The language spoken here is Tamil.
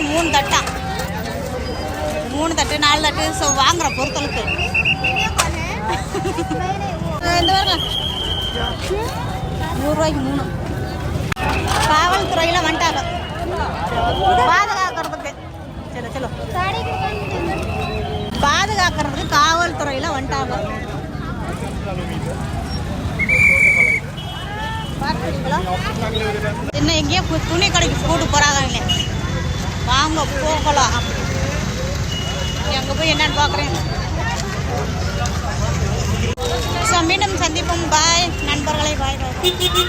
3 தட்டா, 3 தட்டு 4 தட்டு. ஸோ வாங்குற பொருட்களுக்கு இந்த பாருங்க 100 ரூபாய்க்கு 3. காவல்துறையில் வந்துட்டாங்க பாதுகாக்கிறதுக்கு. சரி சொல்லு, பாதுகாக்கிறதுக்கு காவல்துறையில் வந்துட்டாங்க. என்ன எங்கேயோ துணி கடைக்கு கூட்டு போறாங்க. வாங்க போகலாம். அங்கே போய் என்னன்னு பார்க்குறேன். ஸோ மீண்டும் சந்திப்போம். பாய் நண்பர்களை, பாய் பாய்.